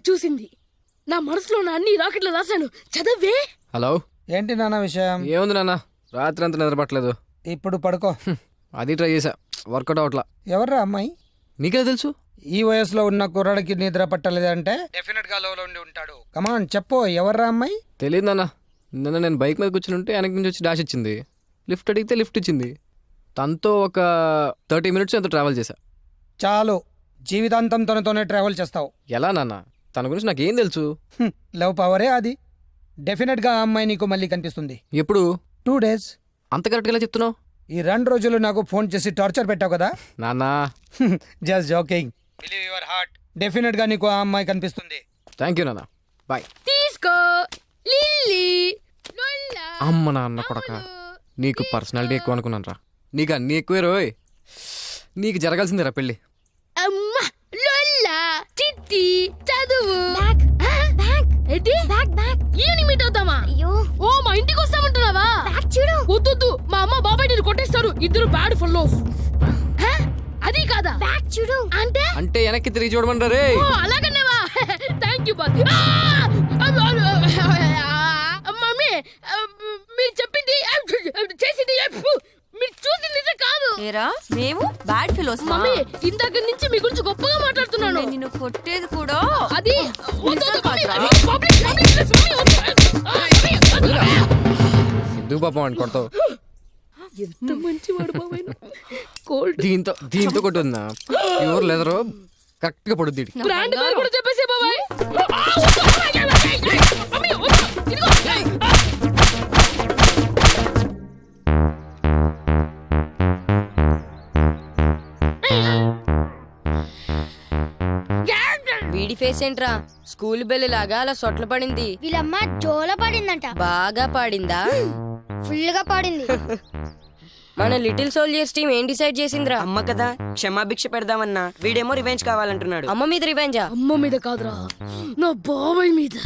చూసింది. నా మనసులో ఉన్న అన్ని రాకెట్లు రాశాను, చదవే. హలో, ఏంటి నాన్న విషయం? ఏముంది నాన్న, రాత్రి అంతా నిద్రపట్టలేదు. ఇప్పుడు పడుకో. అది ట్రై చేసా, వర్కౌట్ అవట్లా. ఎవర్రా అమ్మాయి? నీకే తెలుసు. ఈ వయసులో ఉన్న కుర్రాడికి నిద్ర పట్టలేదంటే డెఫినెట్ గా లోలో ఉండి ఉంటాడు. కమాన్ చెప్పు, ఎవర్రా అమ్మాయి? తెలియదు నాన్న. నిన్న నేను బైక్ మీద కూర్చుని ఉంటే వెనక నుంచి వచ్చి డాష్ ఇచ్చింది. లిఫ్ట్ అడిగితే లిఫ్ట్ ఇచ్చింది. తనతో ఒక 30 minutes ఎంతో ట్రావెల్ చేశా. చాలు, జీవితాంతం తనతోనే ట్రావెల్ చేస్తావు. ఎలా నాన్న, తన గురించి నాకేం తెలుసు? లవ్ పవరే అది. డెఫినెట్ గా ఆ అమ్మాయి నీకు మళ్ళీ కనిపిస్తుంది. ఎప్పుడు? 2 days. అంత కరెక్ట్గా ఎలా చెప్తున్నావు? ఈ 2 రోజులు నాకు ఫోన్ చేసి టార్చర్ పెట్టావు కదా. నాన్నా, just joking. Believe your heart. Definite గా నీకు ఆ అమ్మాయి కనిపిస్తుంది. థ్యాంక్ యూ నాన్న, బాయ్. తీసుకో లిల్లీ. లొల్లా. అమ్మ నాన్న కొడక, నీకు పర్సనాలిటీ ఎక్కువ అనుకున్నాను రా. నీకు అన్నీ ఎక్కువే రోయ్. నీకు జరగాల్సిందేరా పెళ్ళి. అమ్మా లొల్లా. చిట్టి చదువు. ఏంటి? Evening meet అవుతామా? ఓ మా ఇంటికి వస్తామంటున్నావా? చూడు, వద్దు, మా అమ్మ బాబాయ్ నేను కొట్టేస్తారు. ఇద్దరు బ్యాడ్ ఫెలోస్. అది కాదా? చూడు అంటే వెనక్కి తిరిగి చూడమంటారా రే? అలాగన్నావా? Thank you boy. మమ్మీ, మీరు చెప్పింది చేసింది మీరు చూసింది నిజం కాదు. ఏరా మేము బ్యాడ్ ఫెలోస్? మమ్మీ, ఇందాక నుంచి మీ గురించి గొప్పగా మాట్లాడుతున్నాను. నిన్ను కొట్టేది కూడా అది ఎందుకు పాపం అని కొడతావు? ఎంత మంచివాడు బాబాయ్. కోల్డ్ దీంతో కొట్టుందా? ఎవరు లేదరో కరెక్ట్ గా పడుద్ది. బ్రాండ్ పేరు కూడా చెప్పేసే బాబాయ్. వీడి ఫేస్ ఏంట్రా, స్కూల్ బెల్ లాగా అలా సొట్ల పడింది. వీళ్ళమ్మ జోల పడిందంట. బాగా పాడిందా? ఫుల్ గా పాడింది. మన లిటిల్ సోల్జర్స్ టీం ఏం డిసైడ్ చేసిందిరా? అమ్మ కదా క్షమాభిక్ష పెడదామన్నా, వీడేమో రివెంజ్ కావాలంటున్నాడు. అమ్మ మీద రివెంజా? అమ్మ మీద కాదురా, నా బాబాయ్ మీద.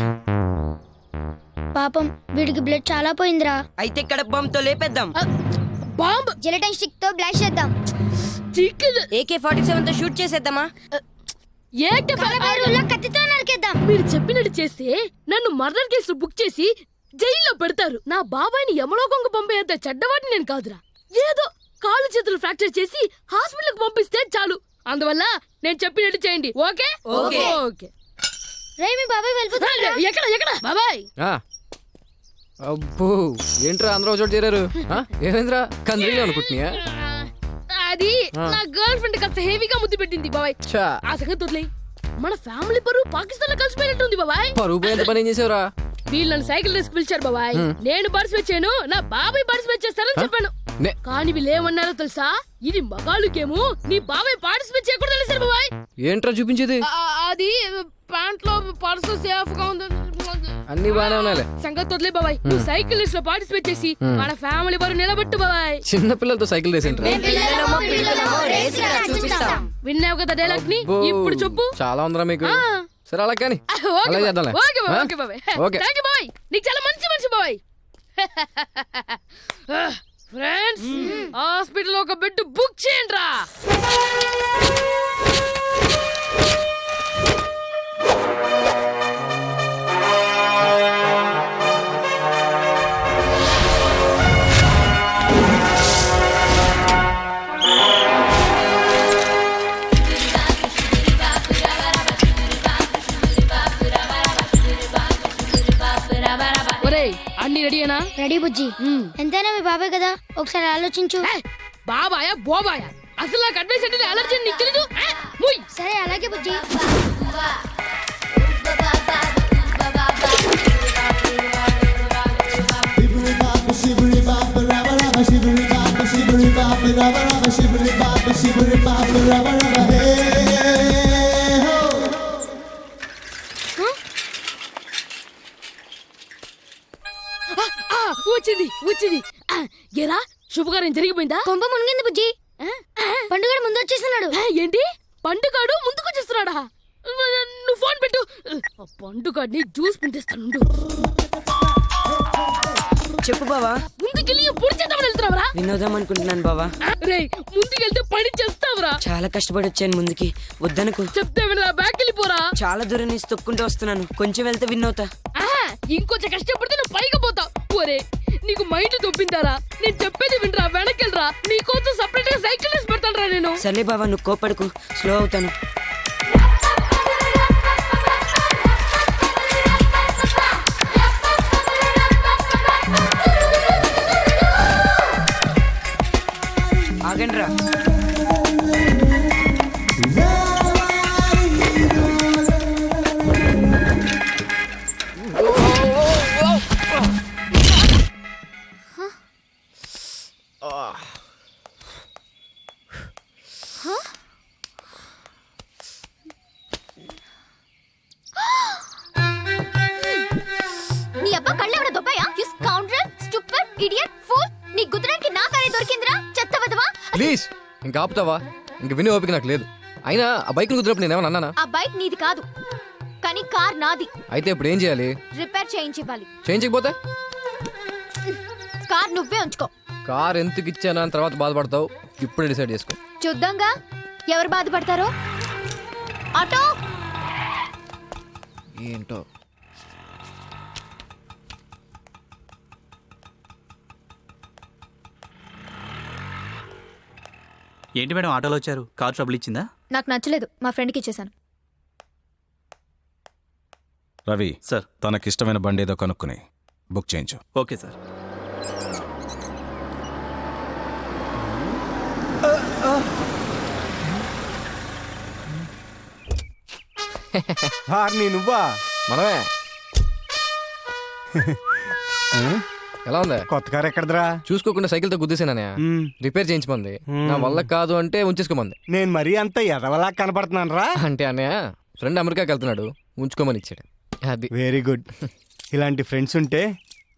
పాపం వీడికి బ్లడ్ చాలా పోయిందిరా. అయితే ఇక్కడ బాంబుతో లేపేద్దాం. బాంబ్ జెలటైన్ స్టిక్ తో బ్లాస్ట్ చేద్దాం. AK-47 తో షూట్ చేసేద్దామా? కత్తితో నరికేద్దాం. మీరు చెప్పినట్టు చేస్తే నన్ను మర్డర్ కేసులు బుక్ చేసి జైల్లో పెడతారు. నా బాబాయ్ని యమలోకంకు పంపేంత చెడ్డవాడిని నేను కాదురా. ఏదో కాలు చేతులు ఫ్రాక్చర్ చేసి హాస్పిటల్ కి పంపిస్తే చాలు. అందువల్ల నేను చెప్పినట్టు చేయండి. Okay okay. రేయ్, మీ బాబాయ్ వెళ్ళిపోతాడు. ఎక్కడ బాబాయ్? అబ్బో, ఏంట్రా అందరూ చోటు చేరారు? ఏమైందిరా, కంద్రీలో అనుకుంటున్నా? అది నా గర్ల్ ఫ్రెండ్ కాస్త హెవీగా ముద్దు పెట్టింది బాబాయ్. ఆ సంగతి వదిలేయ్. మన ఫ్యామిలీ పరువు పాకిస్తాన్ లో కలిసిపోయినట్టుంది బాబాయ్. పరువు పోయేంత పని ఏం చేసావురా? వీళ్ళు నన్ను సైకిల్ రేస్ పిలిచారు బాబాయ్. నేను పార్టిసిపేట్ చేయను, నా బాబాయ్ పార్టిసిపేట్ చేస్తారని చెప్పాను. కానీ వీళ్ళు ఏమన్నారో తెలుసా? ఇది మగాళ్ళు గేము, నీ బాబాయ్ పార్టిసిపేట్ చేయకూడదు తెలిసారు బాబాయ్. ఏంట్రా చూపించేది? అది ప్యాంట్ లో పర్సు సేఫ్ గా ఉంది. అన్ని బాగానే ఉన్నాయి. సంగతి వదిలే బాబాయ్. నువ్వు సైకిల్ రేస్ లో పార్టిసిపేట్ చేసి మన ఫ్యామిలీ పరువు నిలబెట్టు బాబాయ్. చిన్న పిల్లలతో సైకిల్ రేస్ ఏంట్రా? విన్నావు కదా డైలాగ్ ని, ఇప్పుడు చెప్పు. చాలా ఉందిరా మీకు. సరే అలా కానీ ఓకే బాబాయ్. థాంక్ యూ బాబాయ్, నీకు చాలా మంచి బాబాయ్. ఫ్రెండ్స్, హాస్పిటల్ ఒక బెడ్ బుక్ చేయండి రా. అన్ని రెడీనా? రెడీ బుజ్జి. ఎంతైనా మీ బాబాయ్ కదా, ఒకసారి ఆలోచించు. బాబాయా బోబాయా, అసలు నాకు అడ్వైస్ అంటే అలర్జీ నీకు తెలీదు? సరే అలాగే బుజ్జి. వచ్చింది. ఎరా, శుభకార్యం జరిగిపోయిందా? కొంప మునిగింది బుజ్జి. పండుగ ముందు వచ్చేస్తున్నాడు. ఏంటి, పండుగాడు ముందుకు వచ్చేస్తున్నాడా? నువ్వు ఫోన్ పెట్టు. పండుగాడిని జ్యూస్ పిండిస్తాను. చెప్పు బావా. ముందుకెళ్ళి పొడి చేద్దామని వెళ్తున్నావురా? వినోదం అనుకుంటున్నాను బావా. రే, ముందుకెళ్తే పని చేస్తావురా? చాలా కష్టపడి వచ్చాను ముందుకి, వద్దనుకో. చెప్తే వినరా, బ్యాక్ వెళ్ళిపోరా. చాలా దూరం నుంచి తొక్కుంటూ వస్తున్నాను, కొంచెం వెళ్తే విన్ అవుతా. ఆహా, ఇంకొంచెం కష్టపడితే నువ్వు పైకి పోతావు. ఒరే నీకు మైండ్ దొబ్బిందారా? నేను చెప్పేది వినరా, వెనకెళ్ళరా. నీకోసం సపరేట్ గా సైకిల్ వేసి పెడతాను నేను. సర్లే బావా, నువ్వు కోపడకు, స్లో అవుతాను. ఆగండ్రా. నీ అబ్బా కళ్ళు ఎవడ దొబ్బాయా? You scoundrel, stupid, idiot, fool. నీ గుద్దడానికి నా కారే దొరికిందిరా, చెత్త వెధవా. ప్లీజ్ ఇంక ఆపుతావా? ఇంక వినే ఓపిక నాకు లేదు. అయినా ఆ బైక్ కుదిరినప్పుడు నేను ఏమన్నా అన్నానా? ఆ బైక్ నీది కాదు, కానీ కార్ నాది. అయితే ఇప్పుడు ఏం చేయాలి? రిపేర్ చేయించివ్వాలి. చేయించకపోతే కార్ నువ్వే ఉంచుకో. కార్ ఎందుకు ఇచ్చానా అని తర్వాత బాధపడతావు. ఇప్పుడే డిసైడ్ చేసుకో. చూద్దాంగా ఎవరు బాధపడతారో. ఆటో ఏంటో ఏంటి మేడం ఆటోలో వచ్చారు? కార్ ట్రబుల్ ఇచ్చిందా? నాకు నచ్చలేదు, మా ఫ్రెండ్కి ఇచ్చేసాను. రవి సార్. తనకిష్టమైన బండి ఏదో కనుక్కుని బుక్ చేయించు. Okay sir. నువ్వా? మనమే. ఎలా ఉంది? కొత్త కారు ఎక్కడదరా? చూసుకోకుండా సైకిల్తో గుద్దేసాననే. రిపేర్ చేయించమంది. నా వల్ల కాదు అంటే ఉంచేసుకోమంది. నేను మరీ అంత ఎదవలా కనపడుతున్నాను రా. అంటే అన్నయ్య ఫ్రెండ్ అమెరికాకి వెళ్తున్నాడు, ఉంచుకోమని ఇచ్చాడు. అది వెరీ గుడ్. ఇలాంటి ఫ్రెండ్స్ ఉంటే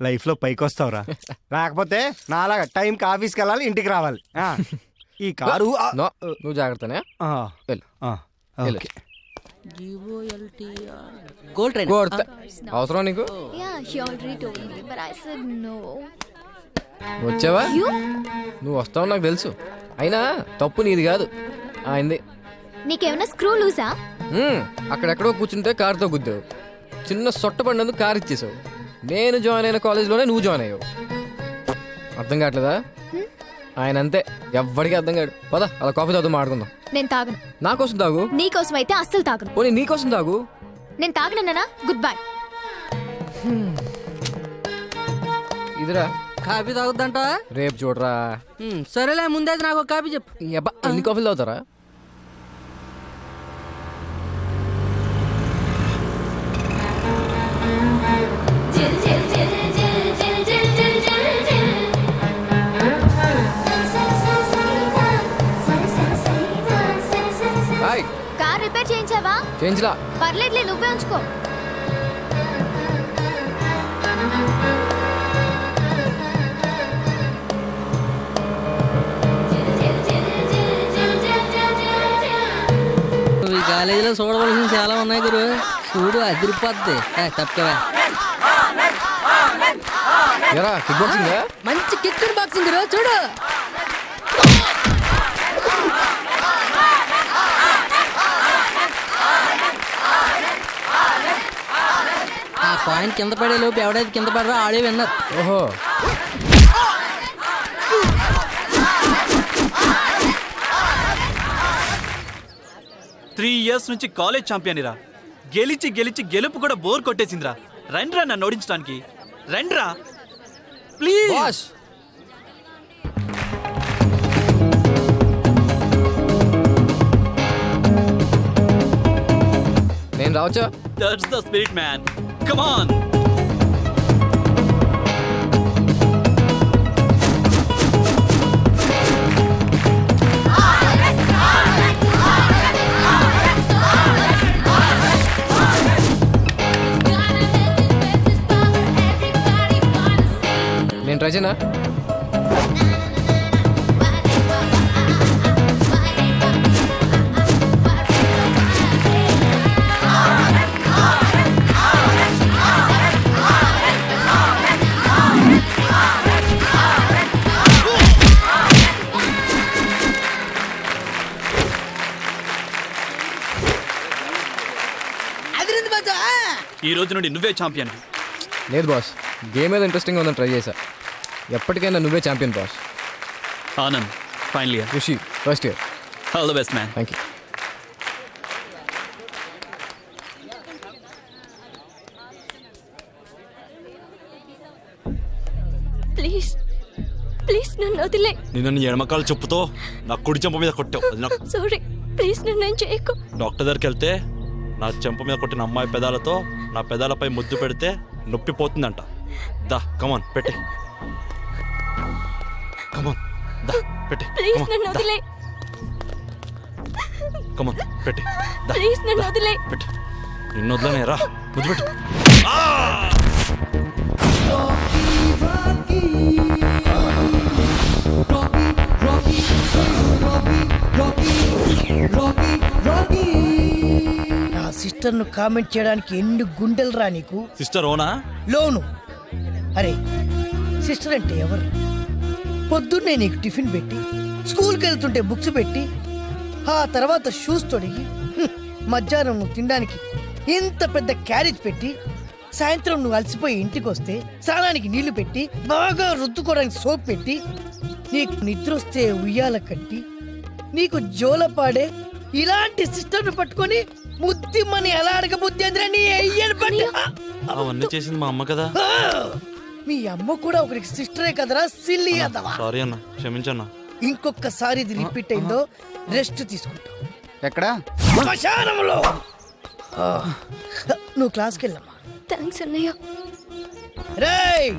లైఫ్ లో పైకి వస్తావురా. లేకపోతే నాలాగా టైంకి ఆఫీస్కి వెళ్ళాలి, ఇంటికి రావాలి. ఈ కారు నో, నువ్వు జాగ్రత్తనే. వెళ్ళు. వెళ్ళు. ఓకే. కొడతా. అవసరం నీకు? Yeah, he already told me, but I said no. వచ్చావా? You? నువ్వు వస్తావు నాకు తెలుసు. అయినా తప్పు నీది కాదు, ఆయనది. నీకేమైనా స్క్రూ లూజా? అక్కడెక్కడో కూర్చుంటే కారుతో గుద్దావు. చిన్న సొట్ట పడినందుకు కారు ఇచ్చేసావు. నేను జాయిన్ అయిన కాలేజ్లోనే నువ్వు జాయిన్ అయ్యావు. అర్థం కావట్లేదా? ఆయన అంతే, ఎవ్వడికి అర్థం కాడు. పద అలా కాఫీ తాగుతూ మాట్లాడుకుందాం. నేను తాగను. నా కోసం తాగు. నీకోసం అయితే అస్సలు తాగను. పోనీ నీ కోసం తాగు. నేను తాగనన్నా గుడ్ బై. ఇదిరా కాఫీ తాగుద్దంట. రేపు చూడరా. సరేలే, ముందే నాకు ఒక కాఫీ చెప్పు. ఎన్ని కాఫీలు తాగుతారా? కార్ రిపేర్ చేయించావా? చేయించలా. పర్లేదులే, నువ్వే ఉంచుకో. ఈ కాలేజీలో చూడవలసిన చాలా ఉన్నాయి గురు. చూడు అదిరిపోద్ది. తప్పవా? ఎరా కిక్ బాక్సింగ్? మంచి కిక్ బాక్సింగ్ గురు, చూడు. ఆ పాయింట్ కింద పడే లోపు ఎవడైతే కింద పడరా ఆడే విన్నారు. ఓహో. త్రీ ఇయర్స్ నుంచి కాలేజ్ ఛాంపియన్ రా. గెలిచి గెలిచి గెలుపు కూడా బోర్ కొట్టేసిందిరా. రండ్రా నన్ను ఓడించడానికి, రండ్రా ప్లీజ్. నేను రావచ్చా? That's the spirit man, come on. నేను ట్రై చేయనా? ఈ రోజు నుండి నువ్వే ఛాంపియన్. లేదు బాస్, గేమ్ ఏదో ఇంట్రెస్టింగ్ ఉందని ట్రై చేశా. ఎప్పటికైనా నువ్వే champion boss. Anand final year, Rishi first year. All the best man. Thank you. Please please నన్ను వదిలే. నిన్న నీ ఎడమకాలు చెప్పుతో నా కుడి చెంప మీద కొట్టావు. అది నాకు సారీ, ప్లీజ్ నన్ను ఏం చేయకు. డాక్టర్ దగ్గరికి వెళ్తే నా చెంప మీద కొట్టిన అమ్మాయి పెదాలతో నా పెదాలపై ముద్దు పెడితే నొప్పి పోతుందంట. దా కమాన్ పెట్టి, కమాన్ దా పెట్టి, ప్లీజ్ నన్ను వదిలే. కమాన్ పెట్టి, దా ప్లీజ్ నన్ను వదిలే. పెట్టి. నిన్ను వదలనే రా, ముద్దు పెట్టు. నా సిస్టర్ ను కామెంట్ చేయడానికి ఎన్ని గుండెలు రా నీకు? సిస్టర్ ఓనా? లోను. అరే సిస్టర్ అంటే ఎవరు? పొద్దున్నే నీకు టిఫిన్ పెట్టి, స్కూల్కి వెళ్తుంటే బుక్స్ పెట్టి, ఆ తర్వాత షూస్ తొడిగి, మధ్యాహ్నం నువ్వు తినడానికి ఇంత పెద్ద క్యారేజ్ పెట్టి, సాయంత్రం నువ్వు అలసిపోయి ఇంటికి వస్తే స్నానానికి నీళ్లు పెట్టి, బాగా రుద్దుకోవడానికి సోప్ పెట్టి, నీకు నిద్ర వస్తే ఉయ్యాల కట్టి, నీకు జోలపాడే ఇలాంటి సిస్టర్ను పట్టుకొని ముద్దిమ్మని ఎలా అడగబుద్ధి అందిరా నీ అయ్యను పట్టి. అవన్నీ చేసింది మా అమ్మ కదా. మీ అమ్మ కూడా ఒకరికి సిస్టరే కదరా సిల్లి అదవా. సారీ అన్న, క్షమించన్నా. ఇంకొకసారి ఇది రిపీట్ అయిందో రెస్ట్ తీసుకుంటావు. ఎక్కడా? శ్మశానంలో. నువ్వు క్లాస్కి వెళ్ళమ్మా. థ్యాంక్స్ అన్నయ్య. రేయ్,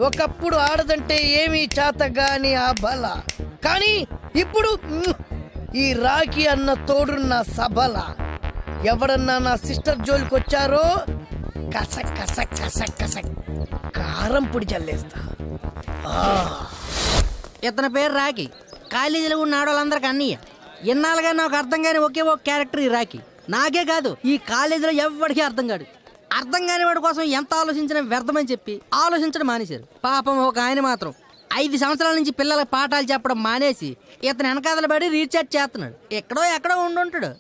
ఒకప్పుడు ఆడదంటే ఏమీ చేతగాని ఆ బల, కానీ ఇప్పుడు ఈ రాఖీ అన్న తోడున్న సబల. ఎవడన్నా నా సిస్టర్ జోలికి వచ్చారో కసక్ కసక్ కసక్ కసక్ కారం పొడి చల్లేస్తా. ఇతని పేరు రాఖీ. కాలేజీలో ఉన్న ఆడవాళ్ళందరికీ అన్నయ్య. ఇన్నాళ్ళుగా నాకు అర్థం కాని ఒకే ఒక క్యారెక్టర్ ఈ రాఖీ. నాకే కాదు, ఈ కాలేజీలో ఎవరికి అర్థం కాడు. అర్థం కాని వాడి కోసం ఎంత ఆలోచించినా వ్యర్థమని చెప్పి ఆలోచించడం మానేశారు. పాపం ఒక ఆయన మాత్రం 5 సంవత్సరాల నుంచి పిల్లలకు పాఠాలు చెప్పడం మానేసి ఇతను వెనకాదల పడి రీఛార్జ్ చేస్తున్నాడు. ఎక్కడో ఉండుంటాడు.